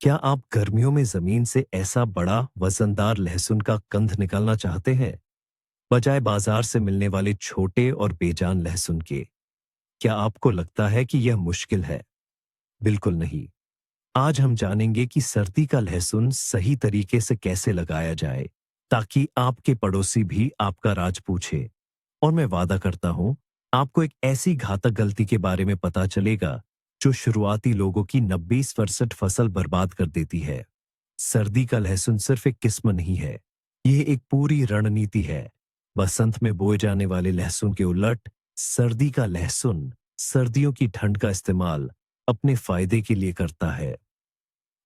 क्या आप गर्मियों में जमीन से ऐसा बड़ा वजनदार लहसुन का कंद निकालना चाहते हैं, बजाय बाजार से मिलने वाले छोटे और बेजान लहसुन के? क्या आपको लगता है कि यह मुश्किल है? बिल्कुल नहीं। आज हम जानेंगे कि सर्दी का लहसुन सही तरीके से कैसे लगाया जाए, ताकि आपके पड़ोसी भी आपका राज पूछे। और मैं वादा करता हूं, आपको एक ऐसी घातक गलती के बारे में पता चलेगा जो शुरुआती लोगों की 90% फसल बर्बाद कर देती है। सर्दी का लहसुन सिर्फ एक किस्म नहीं है, यह एक पूरी रणनीति है। बसंत में बोए जाने वाले लहसुन के उलट, सर्दी का लहसुन सर्दियों की ठंड का इस्तेमाल अपने फायदे के लिए करता है।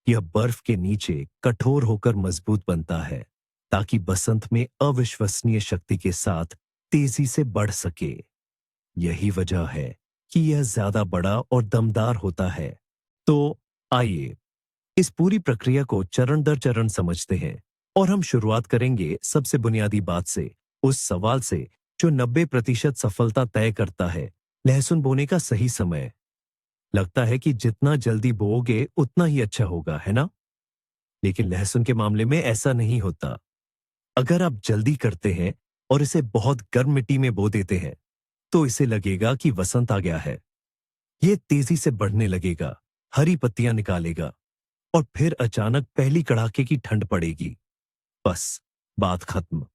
यह बर्फ के नीचे कठोर होकर मजबूत बनता है, ताकि बसंत में अविश्वसनीय शक्ति के साथ तेजी से बढ़ सके। यही वजह है कि यह ज्यादा बड़ा और दमदार होता है। तो आइए इस पूरी प्रक्रिया को चरण दर चरण समझते हैं। और हम शुरुआत करेंगे सबसे बुनियादी बात से, उस सवाल से जो 90% सफलता तय करता है, लहसुन बोने का सही समय। लगता है कि जितना जल्दी बोओगे उतना ही अच्छा होगा, है ना? लेकिन लहसुन के मामले में ऐसा नहीं होता। अगर आप जल्दी करते हैं और इसे बहुत गर्म मिट्टी में बो देते हैं, तो इसे लगेगा कि वसंत आ गया है। ये तेजी से बढ़ने लगेगा, हरी पत्तियां निकालेगा, और फिर अचानक पहली कड़ाके की ठंड पड़ेगी। बस, बात खत्म।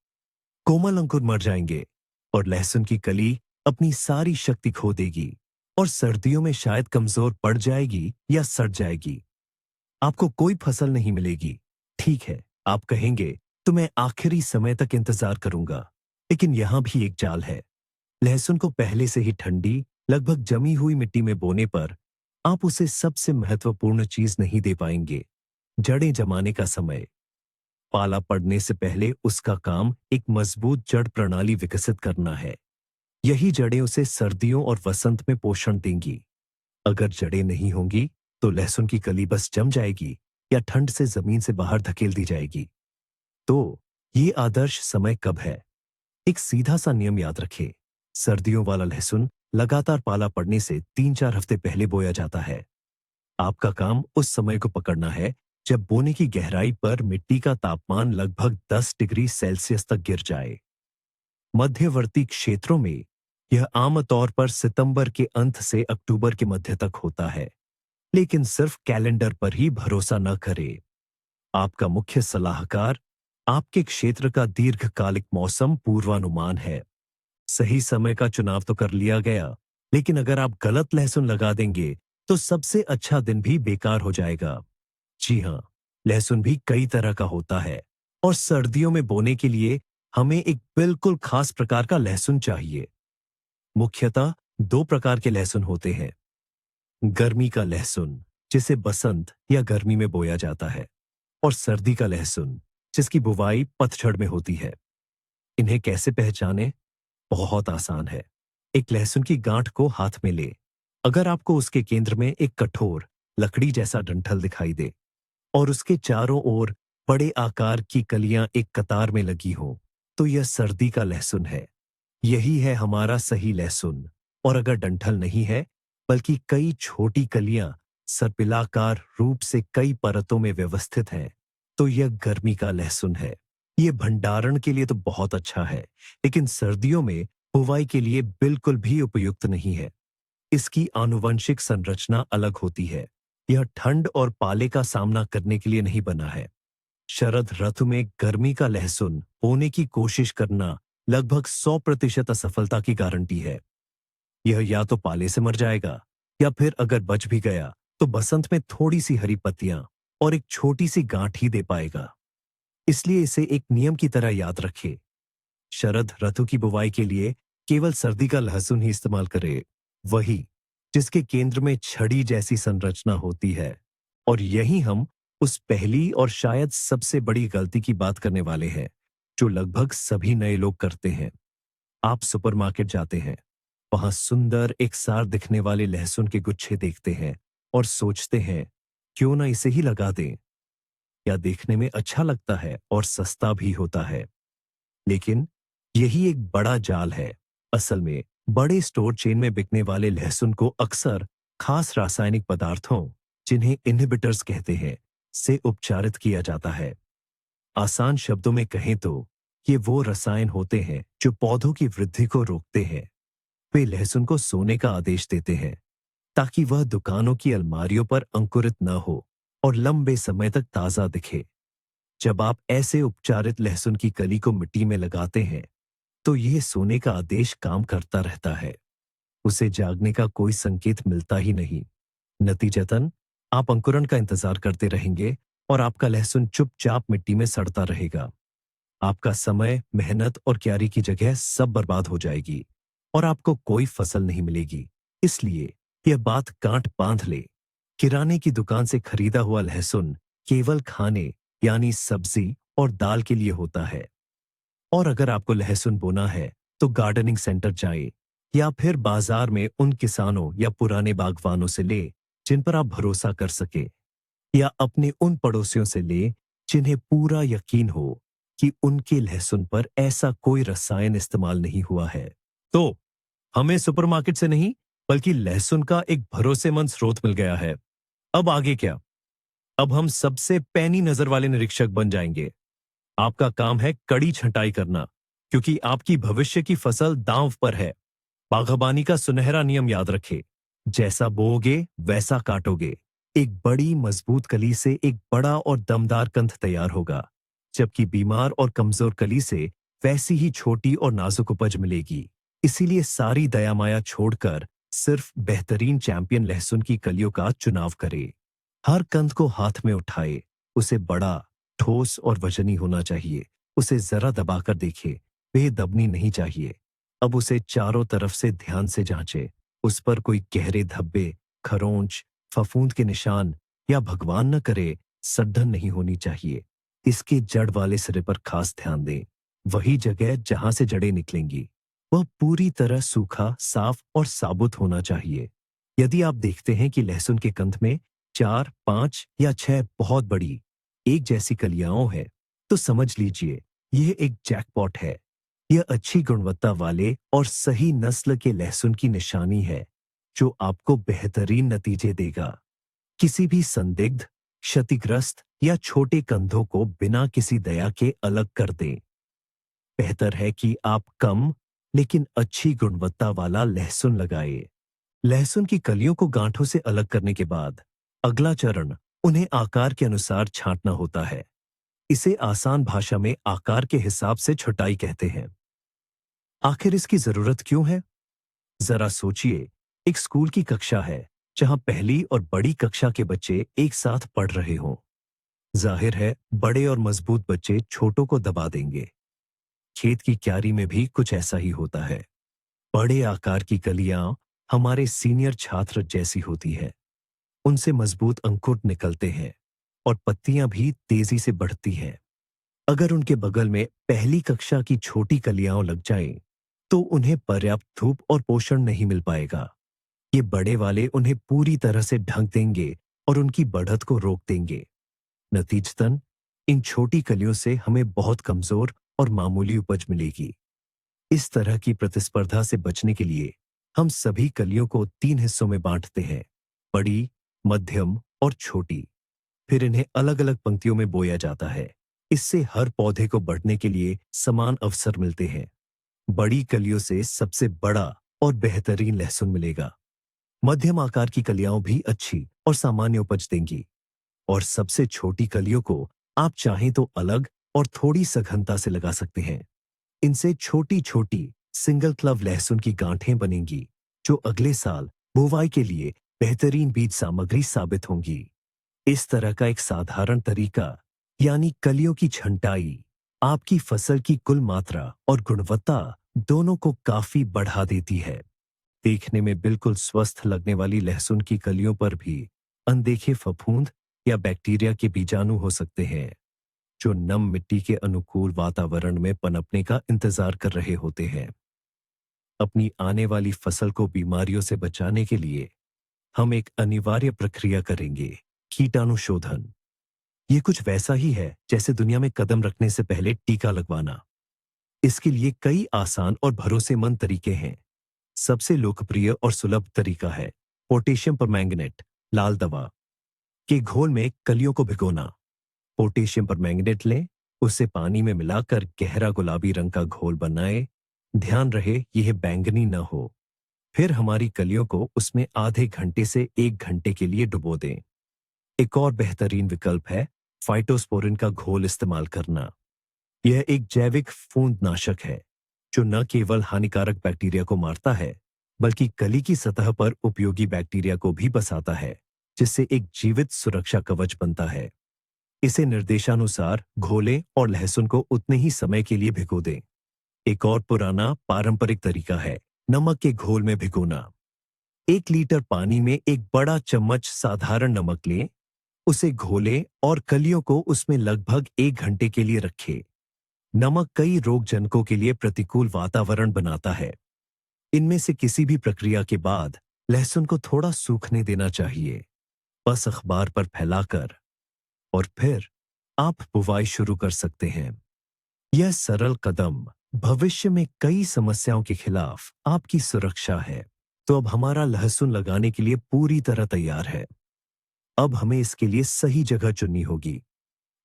कोमल अंकुर मर जाएंगे और लहसुन की कली अपनी सारी शक्ति खो देगी, और सर्दियों में शायद कमजोर पड़ जाएगी या सड़ जाएगी। आपको कोई फसल नहीं मिलेगी। ठीक है, आप कहेंगे, तो मैं आखिरी समय तक इंतजार करूंगा। लेकिन यहां भी एक चाल है। लहसुन को पहले से ही ठंडी, लगभग जमी हुई मिट्टी में बोने पर आप उसे सबसे महत्वपूर्ण चीज नहीं दे पाएंगे, जड़ें जमाने का समय। पाला पड़ने से पहले उसका काम एक मजबूत जड़ प्रणाली विकसित करना है। यही जड़ें उसे सर्दियों और वसंत में पोषण देंगी। अगर जड़ें नहीं होंगी, तो लहसुन की कली बस जम जाएगी या ठंड से जमीन से बाहर धकेल दी जाएगी। तो ये आदर्श समय कब है? एक सीधा सा नियम याद रखें। सर्दियों वाला लहसुन लगातार पाला पड़ने से 3-4 हफ्ते पहले बोया जाता है। आपका काम उस समय को पकड़ना है जब बोने की गहराई पर मिट्टी का तापमान लगभग 10 डिग्री सेल्सियस तक गिर जाए। मध्यवर्ती क्षेत्रों में यह आमतौर पर सितंबर के अंत से अक्टूबर के मध्य तक होता है। लेकिन सिर्फ कैलेंडर पर ही भरोसा न करें। आपका मुख्य सलाहकार आपके क्षेत्र का दीर्घकालिक मौसम पूर्वानुमान है। सही समय का चुनाव तो कर लिया गया, लेकिन अगर आप गलत लहसुन लगा देंगे, तो सबसे अच्छा दिन भी बेकार हो जाएगा। जी हाँ, लहसुन भी कई तरह का होता है, और सर्दियों में बोने के लिए हमें एक बिल्कुल खास प्रकार का लहसुन चाहिए। मुख्यतः दो प्रकार के लहसुन होते हैं। गर्मी का लहसुन, जिसे बसंत या गर्मी में बोया जाता है, और सर्दी का लहसुन, जिसकी बुवाई पतझड़ में होती है। इन्हें कैसे पहचानें? बहुत आसान है। एक लहसुन की गांठ को हाथ में ले। अगर आपको उसके केंद्र में एक कठोर लकड़ी जैसा डंठल दिखाई दे, और उसके चारों ओर बड़े आकार की कलियां एक कतार में लगी हों, तो यह सर्दी का लहसुन है। यही है हमारा सही लहसुन। और अगर डंठल नहीं है, बल्कि कई छोटी कलियां सर्पिलाकार रूप से कई परतों में व्यवस्थित हैं, तो यह गर्मी का लहसुन है। यह भंडारण के लिए तो बहुत अच्छा है, लेकिन सर्दियों में बुवाई के लिए बिल्कुल भी उपयुक्त नहीं है। इसकी आनुवंशिक संरचना अलग होती है। यह ठंड और पाले का सामना करने के लिए नहीं बना है। शरद ऋतु में गर्मी का लहसुन बोने की कोशिश करना लगभग 100% असफलता की गारंटी है। यह या तो पाले से मर जाएगा, या फिर अगर बच भी गया, तो बसंत में थोड़ी सी हरी पत्तियां और एक छोटी सी गांठ ही दे पाएगा। इसलिए इसे एक नियम की तरह याद रखें। शरद ऋतु की बुवाई के लिए केवल सर्दी का लहसुन ही इस्तेमाल करें, वही जिसके केंद्र में छड़ी जैसी संरचना होती है। और यही हम उस पहली और शायद सबसे बड़ी गलती की बात करने वाले हैं, जो लगभग सभी नए लोग करते हैं। आप सुपरमार्केट जाते हैं, वहां सुंदर एक सार दिखने वाले लहसुन के गुच्छे देखते हैं और सोचते हैं, क्यों ना इसे ही लगा दें। या देखने में अच्छा लगता है और सस्ता भी होता है। लेकिन यही एक बड़ा जाल है। असल में बड़े स्टोर चेन में बिकने वाले लहसुन को अक्सर खास रासायनिक पदार्थों, जिन्हें इनहिबिटर्स कहते हैं, से उपचारित किया जाता है। आसान शब्दों में कहें तो ये वो रसायन होते हैं जो पौधों की वृद्धि को रोकते हैं। वे लहसुन को सोने का आदेश देते हैं ताकि वह दुकानों की अलमारियों पर अंकुरित न हो और लंबे समय तक ताजा दिखे। जब आप ऐसे उपचारित लहसुन की कली को मिट्टी में लगाते हैं तो यह सोने का आदेश काम करता रहता है। उसे जागने का कोई संकेत मिलता ही नहीं। नतीजतन आप अंकुरण का इंतजार करते रहेंगे और आपका लहसुन चुपचाप मिट्टी में सड़ता रहेगा। आपका समय, मेहनत और क्यारी की जगह सब बर्बाद हो जाएगी और आपको कोई फसल नहीं मिलेगी। इसलिए यह बात गांठ बांध ले, किराने की दुकान से खरीदा हुआ लहसुन केवल खाने यानी सब्जी और दाल के लिए होता है। और अगर आपको लहसुन बोना है तो गार्डनिंग सेंटर जाएं या फिर बाजार में उन किसानों या पुराने बागवानों से ले जिन पर आप भरोसा कर सके, या अपने उन पड़ोसियों से ले जिन्हें पूरा यकीन हो कि उनके लहसुन पर ऐसा कोई रसायन इस्तेमाल नहीं हुआ है। तो हमें सुपरमार्केट से नहीं बल्कि लहसुन का एक भरोसेमंद स्रोत मिल गया है। अब आगे क्या? अब हम सबसे पैनी नजर वाले निरीक्षक बन जाएंगे। आपका काम है कड़ी छंटाई करना, क्योंकि आपकी भविष्य की फसल दांव पर है। बागबानी का सुनहरा नियम याद रखें, जैसा बोओगे वैसा काटोगे। एक बड़ी मजबूत कली से एक बड़ा और दमदार कंद तैयार होगा, जबकि बीमार और कमजोर कली से वैसी ही छोटी और नाजुक उपज मिलेगी। इसीलिए सारी दया माया छोड़कर सिर्फ बेहतरीन चैंपियन लहसुन की कलियों का चुनाव करें। हर कंद को हाथ में उठाए, उसे बड़ा, ठोस और वजनी होना चाहिए। उसे जरा दबाकर देखे, बेदबनी नहीं चाहिए। अब उसे चारों तरफ से ध्यान से जांचे। उस पर कोई गहरे धब्बे, खरोंच, फफूंद के निशान या भगवान न करे सड्ढन नहीं होनी चाहिए। इसके जड़ वाले सिरे पर खास ध्यान दें। वही जगह जहां से जड़ें निकलेंगी वह पूरी तरह सूखा, साफ और साबुत होना चाहिए। यदि आप देखते हैं कि लहसुन के कंद में 4, 5 या 6 बहुत बड़ी एक जैसी कलियाओं है, तो समझ लीजिए यह एक जैकपॉट है। यह अच्छी गुणवत्ता वाले और सही नस्ल के लहसुन की निशानी है, जो आपको बेहतरीन नतीजे देगा। किसी भी संदिग्ध, क्षतिग्रस्त या छोटे कंधों को बिना किसी दया के अलग कर दें। बेहतर है कि आप कम लेकिन अच्छी गुणवत्ता वाला लहसुन लगाएं। लहसुन की कलियों को गांठों से अलग करने के बाद अगला चरण उन्हें आकार के अनुसार छांटना होता है। इसे आसान भाषा में आकार के हिसाब से छुटाई कहते हैं। आखिर इसकी जरूरत क्यों है? जरा सोचिए, एक स्कूल की कक्षा है जहां पहली और बड़ी कक्षा के बच्चे एक साथ पढ़ रहे हों। जाहिर है बड़े और मजबूत बच्चे छोटों को दबा देंगे। खेत की क्यारी में भी कुछ ऐसा ही होता है। बड़े आकार की कलियां हमारे सीनियर छात्र जैसी होती है। उनसे मजबूत अंकुर निकलते हैं और पत्तियां भी तेजी से बढ़ती हैं। अगर उनके बगल में पहली कक्षा की छोटी कलियां लग जाएं, तो उन्हें पर्याप्त धूप और पोषण नहीं मिल पाएगा। ये बड़े वाले उन्हें पूरी तरह से ढक देंगे और उनकी बढ़त को रोक देंगे। नतीजतन इन छोटी कलियों से हमें बहुत कमजोर और मामूली उपज मिलेगी। इस तरह की प्रतिस्पर्धा से बचने के लिए हम सभी कलियों को 3 हिस्सों में बांटते हैं, बड़ी, मध्यम और छोटी। फिर इन्हें अलग अलग पंक्तियों में बोया जाता है। इससे हर पौधे को बढ़ने के लिए समान अवसर मिलते हैं। बड़ी कलियों से सबसे बड़ा और बेहतरीन लहसुन मिलेगा। मध्यम आकार की कलियां भी अच्छी और सामान्य उपज देंगी, और सबसे छोटी कलियों को आप चाहें तो अलग और थोड़ी सघनता से लगा सकते हैं। इनसे छोटी छोटी सिंगल क्लव लहसुन की गांठें बनेंगी, जो अगले साल बुवाई के लिए बेहतरीन बीज सामग्री साबित होंगी। इस तरह का एक साधारण तरीका, यानी कलियों की छंटाई, आपकी फसल की कुल मात्रा और गुणवत्ता दोनों को काफी बढ़ा देती है। देखने में बिल्कुल स्वस्थ लगने वाली लहसुन की कलियों पर भी अनदेखे फफूंद या बैक्टीरिया के बीजाणु हो सकते हैं, जो नम मिट्टी के अनुकूल वातावरण में पनपने का इंतजार कर रहे होते हैं। अपनी आने वाली फसल को बीमारियों से बचाने के लिए हम एक अनिवार्य प्रक्रिया करेंगे, कीटाणुशोधन। ये कुछ वैसा ही है जैसे दुनिया में कदम रखने से पहले टीका लगवाना। इसके लिए कई आसान और भरोसेमंद तरीके हैं। सबसे लोकप्रिय और सुलभ तरीका है पोटेशियम परमैंगनेट, लाल दवा। के घोल में कलियों को भिगोना। पोटेशियम परमैंगनेट लें, उसे पानी में मिलाकर गहरा गुलाबी रंग का घोल बनाएं। ध्यान रहे यह बैंगनी न हो। फिर हमारी कलियों को उसमें आधे घंटे से 1 घंटे के लिए डुबो दें। एक और बेहतरीन विकल्प है फाइटोस्पोरिन का घोल इस्तेमाल करना। यह एक जैविक फूंदनाशक है जो न केवल हानिकारक बैक्टीरिया को मारता है बल्कि कली की सतह पर उपयोगी बैक्टीरिया को भी बसाता है, जिससे एक जीवित सुरक्षा कवच बनता है। इसे निर्देशानुसार घोलें और लहसुन को उतने ही समय के लिए भिगो दें। एक और पुराना पारंपरिक तरीका है नमक के घोल में भिगोना। 1 लीटर पानी में एक बड़ा चम्मच साधारण नमक लें, उसे घोलें और कलियों को उसमें लगभग 1 घंटे के लिए रखें। नमक कई रोगजनकों के लिए प्रतिकूल वातावरण बनाता है। इनमें से किसी भी प्रक्रिया के बाद लहसुन को थोड़ा सूखने देना चाहिए, बस अखबार पर फैलाकर, और फिर आप बुवाई शुरू कर सकते हैं। यह सरल कदम भविष्य में कई समस्याओं के खिलाफ आपकी सुरक्षा है। तो अब हमारा लहसुन लगाने के लिए पूरी तरह तैयार है। अब हमें इसके लिए सही जगह चुननी होगी।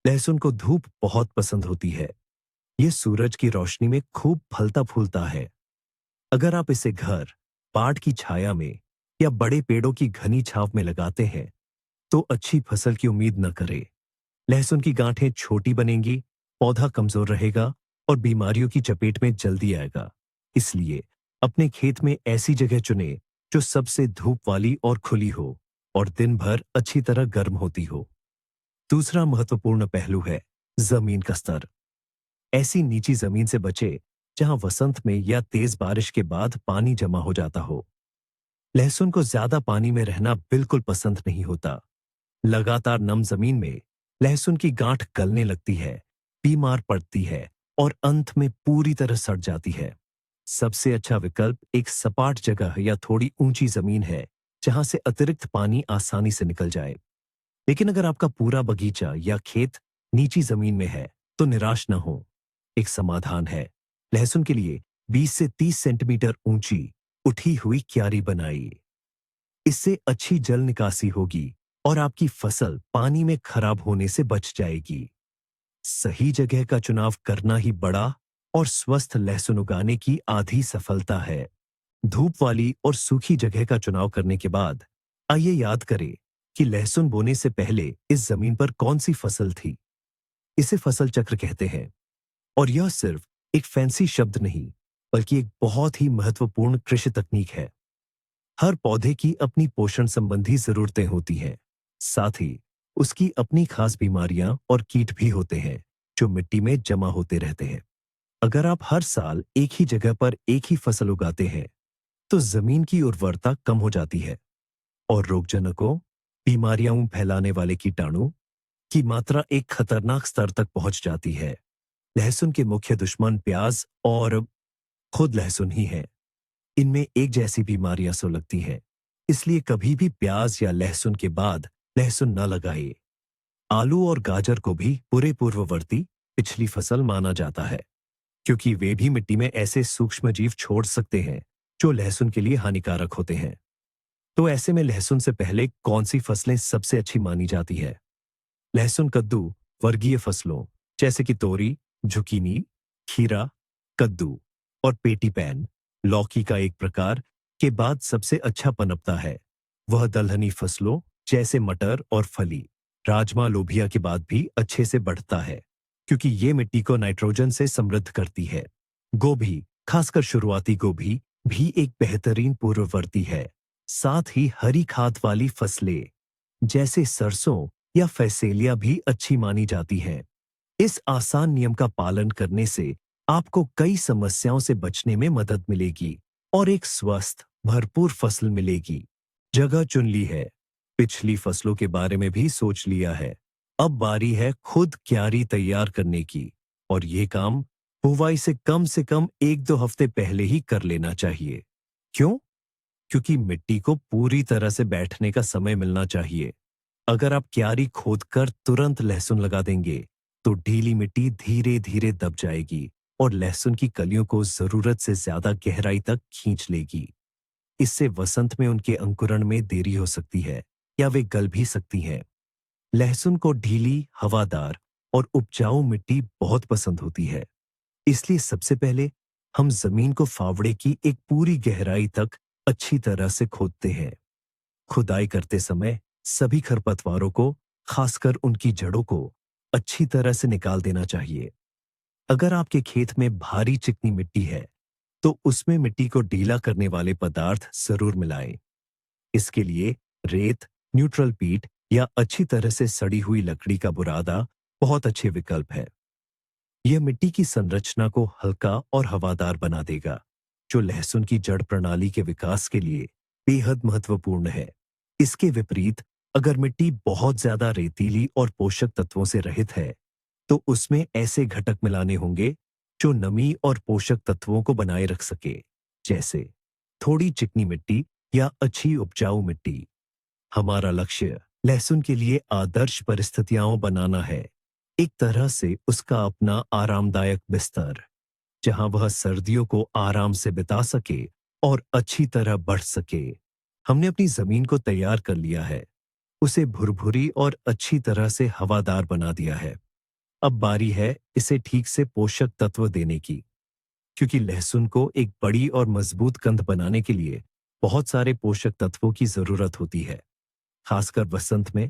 लहसुन को धूप बहुत पसंद होती है। यह सूरज की रोशनी में खूब फलता फूलता है। अगर आप इसे घर, पाट की छाया में या बड़े पेड़ों की घनी छांव में लगाते हैं तो अच्छी फसल की उम्मीद न करें। लहसुन की गांठें छोटी बनेंगी, पौधा कमजोर रहेगा और बीमारियों की चपेट में जल्दी आएगा। इसलिए अपने खेत में ऐसी जगह चुनें जो सबसे धूप वाली और खुली हो और दिन भर अच्छी तरह गर्म होती हो। दूसरा महत्वपूर्ण पहलू है जमीन का स्तर। ऐसी नीची जमीन से बचे जहां वसंत में या तेज बारिश के बाद पानी जमा हो जाता हो। लहसुन को ज्यादा पानी में रहना बिल्कुल पसंद नहीं होता। लगातार नम जमीन में लहसुन की गांठ गलने लगती है, बीमार पड़ती है और अंत में पूरी तरह सड़ जाती है। सबसे अच्छा विकल्प एक सपाट जगह या थोड़ी ऊंची जमीन है जहां से अतिरिक्त पानी आसानी से निकल जाए। लेकिन अगर आपका पूरा बगीचा या खेत नीची जमीन में है तो निराश न हो। एक समाधान है, लहसुन के लिए 20 से 30 सेंटीमीटर ऊंची उठी हुई क्यारी बनाइए। इससे अच्छी जल निकासी होगी और आपकी फसल पानी में खराब होने से बच जाएगी। सही जगह का चुनाव करना ही बड़ा और स्वस्थ लहसुन उगाने की आधी सफलता है। धूप वाली और सूखी जगह का चुनाव करने के बाद आइए याद करें कि लहसुन बोने से पहले इस जमीन पर कौन सी फसल थी। इसे फसल चक्र कहते हैं और यह सिर्फ एक फैंसी शब्द नहीं बल्कि एक बहुत ही महत्वपूर्ण कृषि तकनीक है। हर पौधे की अपनी पोषण संबंधी जरूरतें होती हैं, साथ ही उसकी अपनी खास बीमारियां और कीट भी होते हैं जो मिट्टी में जमा होते रहते हैं। अगर आप हर साल एक ही जगह पर एक ही फसल उगाते हैं तो जमीन की उर्वरता कम हो जाती है और रोगजनकों, बीमारियां फैलाने वाले कीटाणु की मात्रा एक खतरनाक स्तर तक पहुंच जाती है। लहसुन के मुख्य दुश्मन प्याज और खुद लहसुन ही है। इनमें एक जैसी बीमारियां सुलगती हैं, इसलिए कभी भी प्याज या लहसुन के बाद लहसुन न लगाइए। आलू और गाजर को भी पूरे पूर्ववर्ती पिछली फसल माना जाता है क्योंकि वे भी मिट्टी में ऐसे सूक्ष्म जीव छोड़ सकते हैं जो लहसुन के लिए हानिकारक होते हैं। तो ऐसे में लहसुन से पहले कौन सी फसलें सबसे अच्छी मानी जाती है? लहसुन कद्दू वर्गीय फसलों जैसे कि तोरी, जुकीनी, खीरा, कद्दू और पेटी पैन, लौकी का एक प्रकार के बाद सबसे अच्छा पनपता है। वह दलहनी फसलों जैसे मटर और फली, राजमा, लोबिया के बाद भी अच्छे से बढ़ता है क्योंकि ये मिट्टी को नाइट्रोजन से समृद्ध करती है। गोभी, खासकर शुरुआती गोभी, भी एक बेहतरीन पूर्ववर्ती है। साथ ही हरी खाद वाली फसलें जैसे सरसों या फैसेलिया भी अच्छी मानी जाती हैं। इस आसान नियम का पालन करने से आपको कई समस्याओं से बचने में मदद मिलेगी और एक स्वस्थ, भरपूर फसल मिलेगी। जगह चुन ली है, पिछली फसलों के बारे में भी सोच लिया है। अब बारी है खुद क्यारी तैयार करने की और ये काम बुवाई से कम 1-2 हफ्ते पहले ही कर लेना चाहिए। क्यों? क्योंकि मिट्टी को पूरी तरह से बैठने का समय मिलना चाहिए। अगर आप क्यारी खोदकर तुरंत लहसुन लगा देंगे तो ढीली मिट्टी धीरे धीरे दब जाएगी और लहसुन की कलियों को जरूरत से ज्यादा गहराई तक खींच लेगी। इससे वसंत में उनके अंकुरण में देरी हो सकती है या वे गल भी सकती हैं। लहसुन को ढीली, हवादार और उपजाऊ मिट्टी बहुत पसंद होती है। इसलिए सबसे पहले हम जमीन को फावड़े की एक पूरी गहराई तक अच्छी तरह से खोदते हैं। खुदाई करते समय सभी खरपतवारों को, खासकर उनकी जड़ों को, अच्छी तरह से निकाल देना चाहिए। अगर आपके खेत में भारी चिकनी मिट्टी है, तो उसमें मिट्टी को ढीला करने वाले पदार्थ जरूर मिलाएं। इसके लिए रेत, न्यूट्रल पीट या अच्छी तरह से सड़ी हुई लकड़ी का बुरादा बहुत अच्छे विकल्प है। यह मिट्टी की संरचना को हल्का और हवादार बना देगा, जो लहसुन की जड़ प्रणाली के विकास के लिए बेहद महत्वपूर्ण है। इसके विपरीत, अगर मिट्टी बहुत ज्यादा रेतीली और पोषक तत्वों से रहित है, तो उसमें ऐसे घटक मिलाने होंगे जो नमी और पोषक तत्वों को बनाए रख सके, जैसे थोड़ी चिकनी मिट्टी या अच्छी उपजाऊ मिट्टी। हमारा लक्ष्य लहसुन के लिए आदर्श परिस्थितियां बनाना है, एक तरह से उसका अपना आरामदायक बिस्तर, जहां वह सर्दियों को आराम से बिता सके और अच्छी तरह बढ़ सके। हमने अपनी जमीन को तैयार कर लिया है, उसे भुरभुरी और अच्छी तरह से हवादार बना दिया है। अब बारी है इसे ठीक से पोषक तत्व देने की, क्योंकि लहसुन को एक बड़ी और मजबूत कंद बनाने के लिए बहुत सारे पोषक तत्वों की जरूरत होती है, खासकर वसंत में,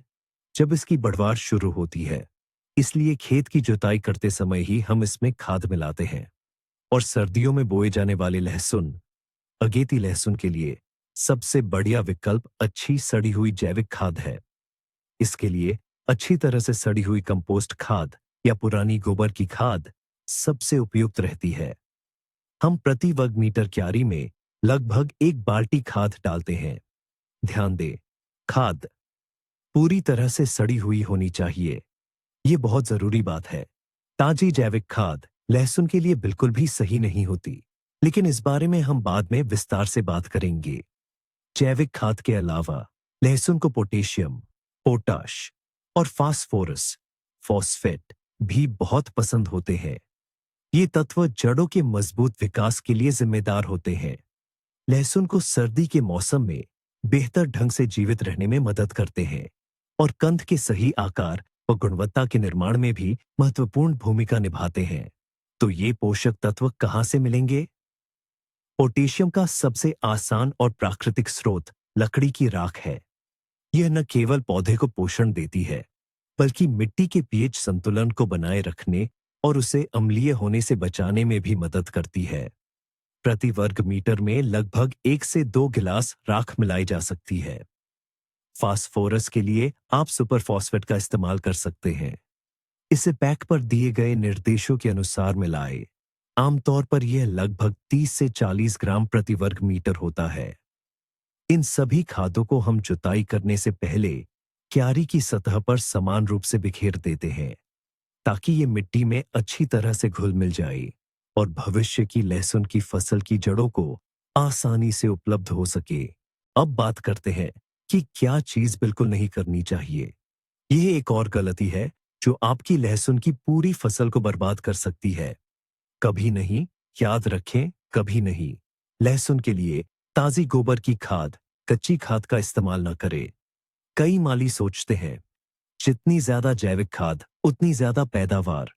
जब इसकी बढ़वार शुरू होती है। इसलिए खेत की जुताई करते समय ही हम इसमें खाद मिलाते हैं। और सर्दियों में बोए जाने वाले लहसुन, अगेती लहसुन के लिए सबसे बढ़िया विकल्प अच्छी सड़ी हुई जैविक खाद है। इसके लिए अच्छी तरह से सड़ी हुई कंपोस्ट खाद या पुरानी गोबर की खाद सबसे उपयुक्त रहती है। हम प्रति वर्ग मीटर क्यारी में लगभग 1 बाल्टी खाद डालते हैं। ध्यान दें, खाद पूरी तरह से सड़ी हुई होनी चाहिए। ये बहुत जरूरी बात है। ताजी जैविक खाद लहसुन के लिए बिल्कुल भी सही नहीं होती, लेकिन इस बारे में हम बाद में विस्तार से बात करेंगे। जैविक खाद के अलावा लहसुन को पोटेशियम, पोटाश और फास्फोरस, फॉस्फेट भी बहुत पसंद होते हैं। ये तत्व जड़ों के मजबूत विकास के लिए जिम्मेदार होते हैं। लहसुन को सर्दी के मौसम में बेहतर ढंग से जीवित रहने में मदद करते हैं और कंद के सही आकार और गुणवत्ता के निर्माण में भी महत्वपूर्ण भूमिका निभाते हैं। तो ये पोषक तत्व कहां से मिलेंगे? पोटेशियम का सबसे आसान और प्राकृतिक स्रोत लकड़ी की राख है। यह न केवल पौधे को पोषण देती है, बल्कि मिट्टी के पीएच संतुलन को बनाए रखने और उसे अम्लीय होने से बचाने में भी मदद करती है। प्रति वर्ग मीटर में लगभग 1 से 2 गिलास राख मिलाई जा सकती है। फास्फोरस के लिए आप सुपर फॉस्फेट का इस्तेमाल कर सकते हैं। इसे पैक पर दिए गए निर्देशों के अनुसार मिलाएं। आमतौर पर यह लगभग 30 से 40 ग्राम प्रति वर्ग मीटर होता है। इन सभी खादों को हम जुताई करने से पहले क्यारी की सतह पर समान रूप से बिखेर देते हैं, ताकि ये मिट्टी में अच्छी तरह से घुल मिल जाए और भविष्य की लहसुन की फसल की जड़ों को आसानी से उपलब्ध हो सके। अब बात करते हैं कि क्या चीज बिल्कुल नहीं करनी चाहिए। यह एक और गलती है जो आपकी लहसुन की पूरी फसल को बर्बाद कर सकती है। कभी नहीं, याद रखें, कभी नहीं। लहसुन के लिए ताजी गोबर की खाद, कच्ची खाद का इस्तेमाल न करें। कई माली सोचते हैं जितनी ज्यादा जैविक खाद उतनी ज्यादा पैदावार,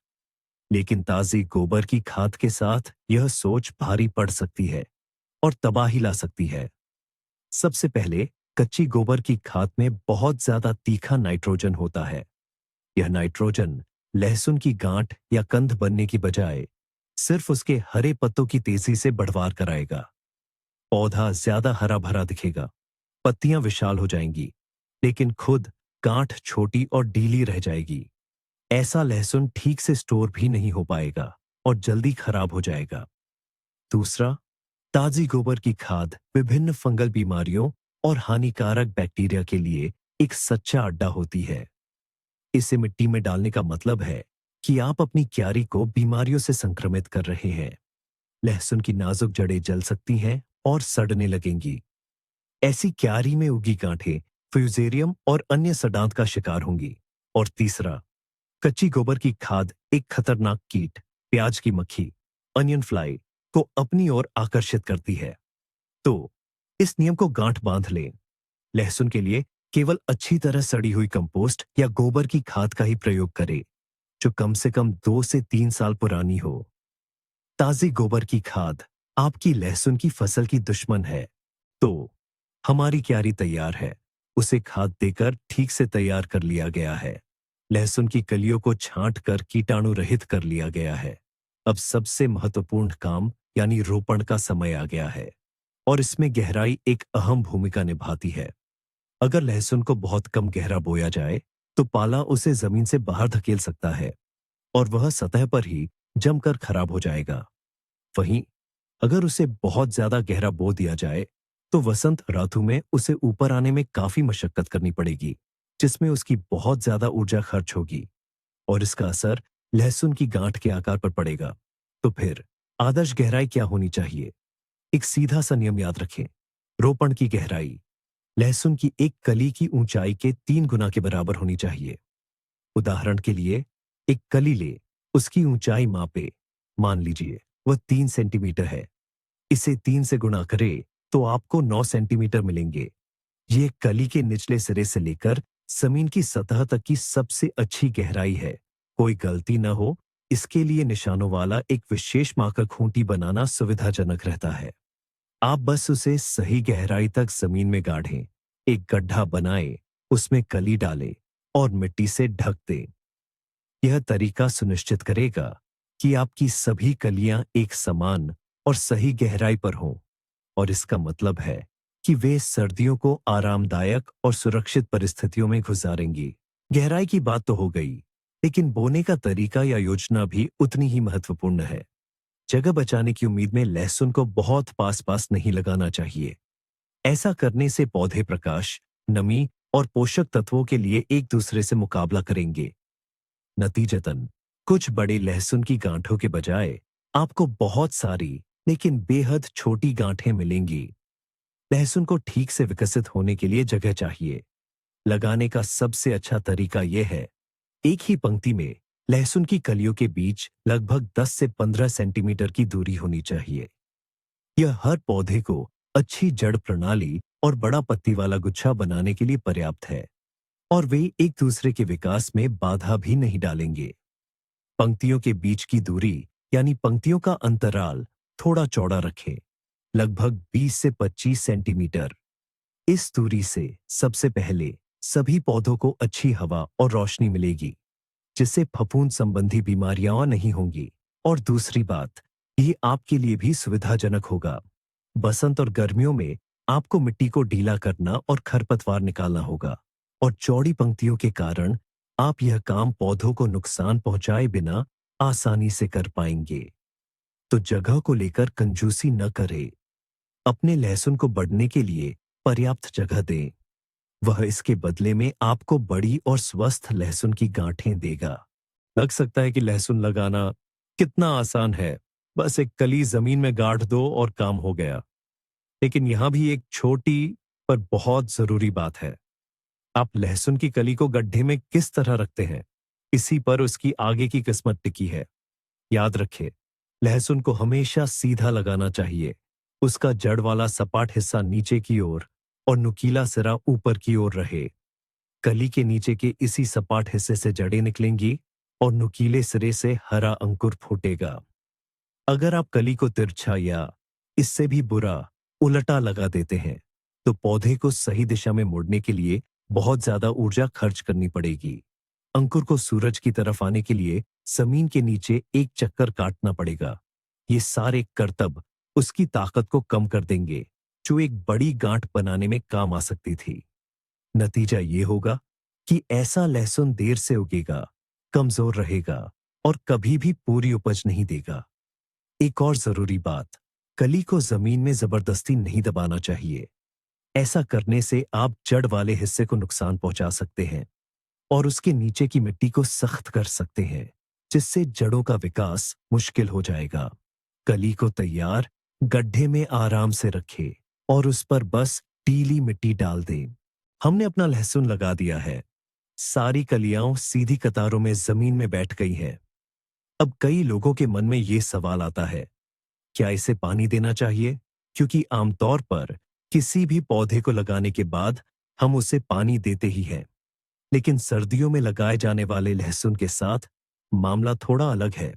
लेकिन ताजी गोबर की खाद के साथ यह सोच भारी पड़ सकती है और तबाही ला सकती है। सबसे पहले, कच्ची गोबर की खाद में बहुत ज्यादा तीखा नाइट्रोजन होता है। यह नाइट्रोजन लहसुन की गांठ या कंद बनने की बजाय सिर्फ उसके हरे पत्तों की तेजी से बढ़वार कराएगा। पौधा ज्यादा हरा भरा दिखेगा, पत्तियां विशाल हो जाएंगी, लेकिन खुद गांठ छोटी और ढीली रह जाएगी। ऐसा लहसुन ठीक से स्टोर भी नहीं हो पाएगा और जल्दी खराब हो जाएगा। दूसरा, ताजी गोबर की खाद विभिन्न फंगल बीमारियों और हानिकारक बैक्टीरिया के लिए एक सच्चा अड्डा होती है। इसे मिट्टी में डालने का मतलब है कि आप अपनी क्यारी को बीमारियों से संक्रमित कर रहे हैं। लहसुन की नाजुक जड़ें जल सकती हैं और सड़ने लगेंगी। ऐसी क्यारी में उगी गांठें फ्यूजेरियम और अन्य सड़ांत का शिकार होंगी। और तीसरा, कच्ची गोबर की खाद एक खतरनाक कीट, प्याज की मक्खी, अनियन फ्लाई को अपनी ओर आकर्षित करती है। तो इस नियम को गांठ बांध लें। लहसुन के लिए केवल अच्छी तरह सड़ी हुई कंपोस्ट या गोबर की खाद का ही प्रयोग करें, जो कम से कम 2 से 3 साल पुरानी हो। ताजी गोबर की खाद आपकी लहसुन की फसल की दुश्मन है। तो हमारी क्यारी तैयार है, उसे खाद देकर ठीक से तैयार कर लिया गया है। लहसुन की कलियों को छांट कर कीटाणु रहित कर लिया गया है। अब सबसे महत्वपूर्ण काम यानी रोपण का समय आ गया है, और इसमें गहराई एक अहम भूमिका निभाती है। अगर लहसुन को बहुत कम गहरा बोया जाए तो पाला उसे जमीन से बाहर धकेल सकता है और वह सतह पर ही जमकर खराब हो जाएगा। वहीं अगर उसे बहुत ज्यादा गहरा बो दिया जाए तो वसंत ऋतु में उसे ऊपर आने में काफी मशक्कत करनी पड़ेगी, जिसमें उसकी बहुत ज्यादा ऊर्जा खर्च होगी और इसका असर लहसुन की गांठ के आकार पर पड़ेगा। तो फिर आदर्श गहराई क्या होनी चाहिए? एक सीधा सा नियम याद रखें। रोपण की गहराई लहसुन की एक कली की ऊंचाई के 3 गुना के बराबर होनी चाहिए। उदाहरण के लिए एक कली ले, उसकी ऊंचाई मापे, मान लीजिए वह 3 सेंटीमीटर है। इसे 3 से गुणा करें तो आपको 9 सेंटीमीटर मिलेंगे। ये कली के निचले सिरे से लेकर जमीन की सतह तक की सबसे अच्छी गहराई है। कोई गलती न हो, इसके लिए निशानों वाला एक विशेष मार्कर खूंटी बनाना सुविधाजनक रहता है। आप बस उसे सही गहराई तक जमीन में गाढ़ें, एक गड्ढा बनाएं, उसमें कली डालें और मिट्टी से ढक दें। यह तरीका सुनिश्चित करेगा कि आपकी सभी कलियां एक समान और सही गहराई पर हों, और इसका मतलब है कि वे सर्दियों को आरामदायक और सुरक्षित परिस्थितियों में गुजारेंगी। गहराई की बात तो हो गई, लेकिन बोने का तरीका या योजना भी उतनी ही महत्वपूर्ण है। जगह बचाने की उम्मीद में लहसुन को बहुत पास पास नहीं लगाना चाहिए। ऐसा करने से पौधे प्रकाश, नमी और पोषक तत्वों के लिए एक दूसरे से मुकाबला करेंगे। नतीजतन कुछ बड़े लहसुन की गांठों के बजाय आपको बहुत सारी लेकिन बेहद छोटी गांठें मिलेंगी। लहसुन को ठीक से विकसित होने के लिए जगह चाहिए। लगाने का सबसे अच्छा तरीका यह है, एक ही पंक्ति में लहसुन की कलियों के बीच लगभग 10 से 15 सेंटीमीटर की दूरी होनी चाहिए। यह हर पौधे को अच्छी जड़ प्रणाली और बड़ा पत्ती वाला गुच्छा बनाने के लिए पर्याप्त है, और वे एक दूसरे के विकास में बाधा भी नहीं डालेंगे। पंक्तियों के बीच की दूरी यानी पंक्तियों का अंतराल थोड़ा चौड़ा रखें, लगभग 20 से 25 सेंटीमीटर। इस दूरी से सबसे पहले सभी पौधों को अच्छी हवा और रोशनी मिलेगी, जिससे फफूंद संबंधी बीमारियां नहीं होंगी। और दूसरी बात, ये आपके लिए भी सुविधाजनक होगा। बसंत और गर्मियों में आपको मिट्टी को ढीला करना और खरपतवार निकालना होगा, और चौड़ी पंक्तियों के कारण आप यह काम पौधों को नुकसान पहुंचाए बिना आसानी से कर पाएंगे। तो जगह को लेकर कंजूसी न करें। अपने लहसुन को बढ़ने के लिए पर्याप्त जगह दें। वह इसके बदले में आपको बड़ी और स्वस्थ लहसुन की गांठें देगा। लग सकता है कि लहसुन लगाना कितना आसान है, बस एक कली जमीन में गाड़ दो और काम हो गया। लेकिन यहां भी एक छोटी पर बहुत जरूरी बात है। आप लहसुन की कली को गड्ढे में किस तरह रखते हैं, इसी पर उसकी आगे की किस्मत टिकी है। याद रखें, लहसुन को हमेशा सीधा लगाना चाहिए। उसका जड़ वाला सपाट हिस्सा नीचे की ओर और नुकीला सिरा ऊपर की ओर रहे। कली के नीचे के इसी सपाट हिस्से से जड़ें निकलेंगी और नुकीले सिरे से हरा अंकुर फूटेगा। अगर आप कली को तिरछा या इससे भी बुरा उलटा लगा देते हैं तो पौधे को सही दिशा में मोड़ने के लिए बहुत ज्यादा ऊर्जा खर्च करनी पड़ेगी। अंकुर को सूरज की तरफ आने के लिए जमीन के नीचे एक चक्कर काटना पड़ेगा। ये सारे करतब उसकी ताकत को कम कर देंगे, जो एक बड़ी गांठ बनाने में काम आ सकती थी। नतीजा ये होगा कि ऐसा लहसुन देर से उगेगा, कमजोर रहेगा और कभी भी पूरी उपज नहीं देगा। एक और जरूरी बात, कली को जमीन में जबरदस्ती नहीं दबाना चाहिए। ऐसा करने से आप जड़ वाले हिस्से को नुकसान पहुंचा सकते हैं और उसके नीचे की मिट्टी को सख्त कर सकते हैं, जिससे जड़ों का विकास मुश्किल हो जाएगा। कली को तैयार गड्ढे में आराम से रखें और उस पर बस पीली मिट्टी डाल दें। हमने अपना लहसुन लगा दिया है। सारी कलियां सीधी कतारों में जमीन में बैठ गई हैं। अब कई लोगों के मन में ये सवाल आता है, क्या इसे पानी देना चाहिए? क्योंकि आमतौर पर किसी भी पौधे को लगाने के बाद हम उसे पानी देते ही हैं। लेकिन सर्दियों में लगाए जाने वाले लहसुन के साथ मामला थोड़ा अलग है।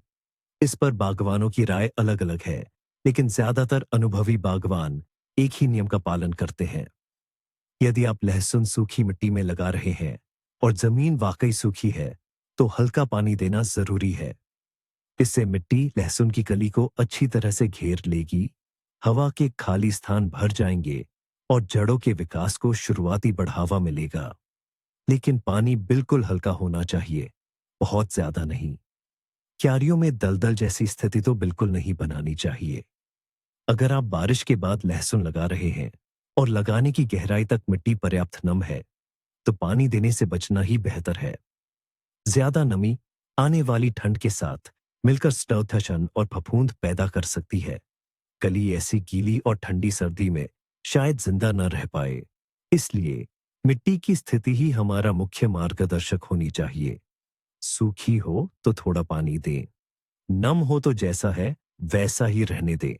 इस पर बागवानों की राय अलग अलग है, लेकिन ज्यादातर अनुभवी बागवान एक ही नियम का पालन करते हैं। यदि आप लहसुन सूखी मिट्टी में लगा रहे हैं और जमीन वाकई सूखी है, तो हल्का पानी देना जरूरी है। इससे मिट्टी लहसुन की कली को अच्छी तरह से घेर लेगी, हवा के खाली स्थान भर जाएंगे और जड़ों के विकास को शुरुआती बढ़ावा मिलेगा। लेकिन पानी बिल्कुल हल्का होना चाहिए, बहुत ज्यादा नहीं। क्यारियों में दलदल जैसी स्थिति तो बिल्कुल नहीं बनानी चाहिए। अगर आप बारिश के बाद लहसुन लगा रहे हैं और लगाने की गहराई तक मिट्टी पर्याप्त नम है, तो पानी देने से बचना ही बेहतर है। ज्यादा नमी आने वाली ठंड के साथ मिलकर स्टौथशन और फफूंद पैदा कर सकती है। कली ऐसी गीली और ठंडी सर्दी में शायद जिंदा न रह पाए। इसलिए मिट्टी की स्थिति ही हमारा मुख्य मार्गदर्शक होनी चाहिए। सूखी हो तो थोड़ा पानी दें, नम हो तो जैसा है वैसा ही रहने दें।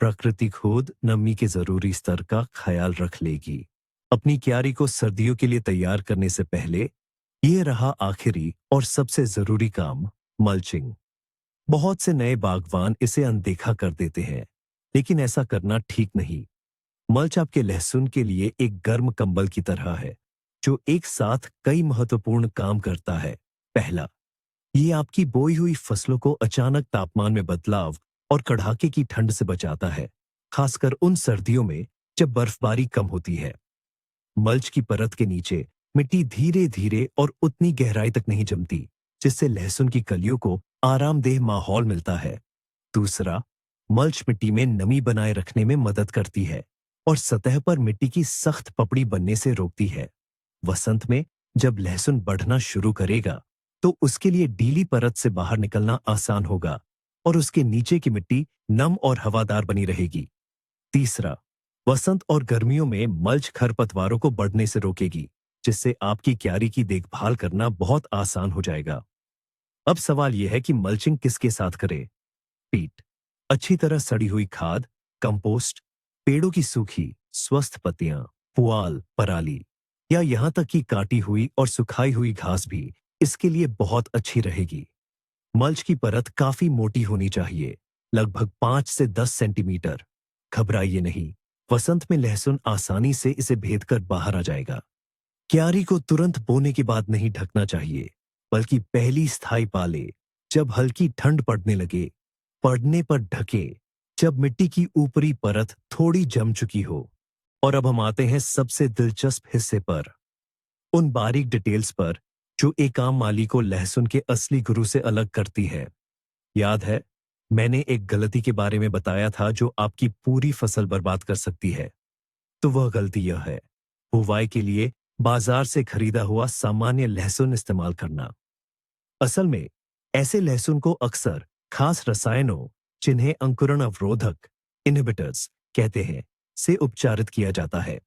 प्रकृति खुद नमी के जरूरी स्तर का ख्याल रख लेगी। अपनी क्यारी को सर्दियों के लिए तैयार करने से पहले ये रहा आखिरी और सबसे जरूरी काम, मल्चिंग। बहुत से नए बागवान इसे अनदेखा कर देते हैं, लेकिन ऐसा करना ठीक नहीं। मल्च आपके लहसुन के लिए एक गर्म कंबल की तरह है, जो एक साथ कई महत्वपूर्ण काम करता है। पहला, ये आपकी बोई हुई फसलों को अचानक तापमान में बदलाव और कड़ाके की ठंड से बचाता है, खासकर उन सर्दियों में जब बर्फबारी कम होती है। मल्च की परत के नीचे मिट्टी धीरे धीरे और उतनी गहराई तक नहीं जमती, जिससे लहसुन की कलियों को आरामदेह माहौल मिलता है। दूसरा, मल्च मिट्टी में नमी बनाए रखने में मदद करती है और सतह पर मिट्टी की सख्त पपड़ी बनने से रोकती है। वसंत में जब लहसुन बढ़ना शुरू करेगा, तो उसके लिए डीली परत से बाहर निकलना आसान होगा और उसके नीचे की मिट्टी नम और हवादार बनी रहेगी। तीसरा, वसंत और गर्मियों में मल्च खरपतवारों को बढ़ने से रोकेगी, जिससे आपकी क्यारी की देखभाल करना बहुत आसान हो जाएगा। अब सवाल यह है कि मल्चिंग किसके साथ करें। पीट, अच्छी तरह सड़ी हुई खाद, कंपोस्ट, पेड़ों की सूखी स्वस्थ पत्तियां, पुआल, पराली या यहां तक कि काटी हुई और सुखाई हुई घास भी इसके लिए बहुत अच्छी रहेगी। मल्च की परत काफी मोटी होनी चाहिए, लगभग 5 से 10 सेंटीमीटर। घबराइए नहीं, वसंत में लहसुन आसानी से इसे भेदकर बाहर आ जाएगा। क्यारी को तुरंत बोने के बाद नहीं ढकना चाहिए, बल्कि पहली स्थायी पाले, जब हल्की ठंड पड़ने लगे। पड़ने पर ढके, जब मिट्टी की ऊपरी परत थोड़ी जम चुकी हो। और अब हम आते हैं सबसे दिलचस्प हिस्से पर, उन बारीक डिटेल्स पर जो एक आम माली को लहसुन के असली गुरु से अलग करती है। याद है, मैंने एक गलती के बारे में बताया था जो आपकी पूरी फसल बर्बाद कर सकती है। तो वह गलती यह है, बुवाई के लिए बाजार से खरीदा हुआ सामान्य लहसुन इस्तेमाल करना। असल में ऐसे लहसुन को अक्सर खास रसायनों, जिन्हें अंकुरण अवरोधक इनहिबिटर्स कहते हैं, से उपचारित किया जाता है।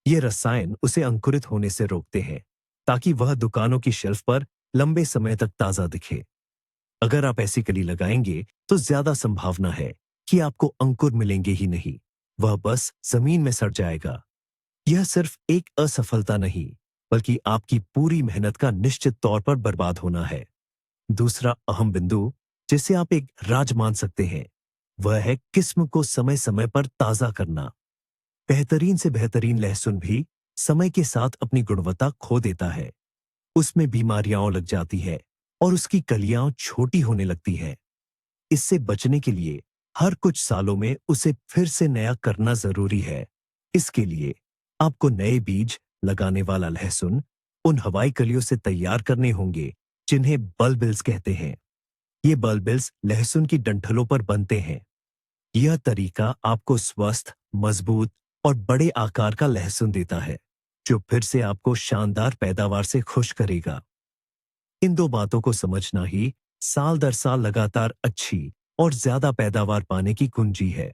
ये रसायन उसे अंकुरित होने से रोकते हैं, ताकि वह दुकानों की शेल्फ पर लंबे समय तक ताजा दिखे। अगर आप ऐसी कली लगाएंगे, तो ज्यादा संभावना है कि आपको अंकुर मिलेंगे ही नहीं, वह बस जमीन में सड़ जाएगा। यह सिर्फ एक असफलता नहीं, बल्कि आपकी पूरी मेहनत का निश्चित तौर पर बर्बाद होना है। दूसरा अहम बिंदु, जिसे आप एक राज मान सकते हैं, वह है किस्म को समय समय पर ताजा करना। बेहतरीन से बेहतरीन लहसुन भी समय के साथ अपनी गुणवत्ता खो देता है। उसमें बीमारियां लग जाती है और उसकी कलियां छोटी होने लगती हैं। इससे बचने के लिए हर कुछ सालों में उसे फिर से नया करना जरूरी है। इसके लिए आपको नए बीज लगाने वाला लहसुन उन हवाई कलियों से तैयार करने होंगे, जिन्हें बल्बिल्स कहते हैं। ये बल्बिल्स लहसुन की डंठलों पर बनते हैं। यह तरीका आपको स्वस्थ, मजबूत और बड़े आकार का लहसुन देता है, जो फिर से आपको शानदार पैदावार से खुश करेगा। इन दो बातों को समझना ही साल दर साल लगातार अच्छी और ज्यादा पैदावार पाने की कुंजी है।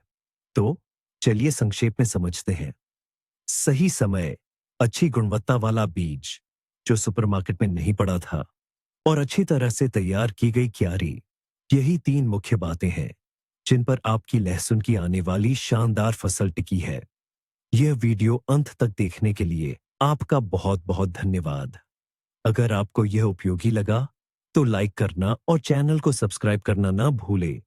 तो चलिए संक्षेप में समझते हैं। सही समय, अच्छी गुणवत्ता वाला बीज जो सुपरमार्केट में नहीं पड़ा था, और अच्छी तरह से तैयार की गई क्यारी, यही 3 मुख्य बातें हैं जिन पर आपकी लहसुन की आने वाली शानदार फसल टिकी है। यह वीडियो अंत तक देखने के लिए आपका बहुत बहुत धन्यवाद। अगर आपको यह उपयोगी लगा तो लाइक करना और चैनल को सब्सक्राइब करना ना भूलें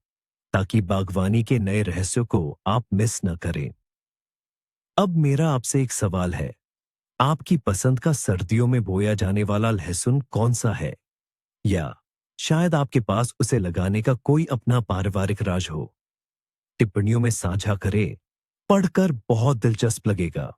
ताकि बागवानी के नए रहस्यों को आप मिस न करें। अब मेरा आपसे एक सवाल है, आपकी पसंद का सर्दियों में बोया जाने वाला लहसुन कौन सा है? या शायद आपके पास उसे लगाने का कोई अपना पारिवारिक राज हो? टिप्पणियों में साझा करें, पढ़कर बहुत दिलचस्प लगेगा।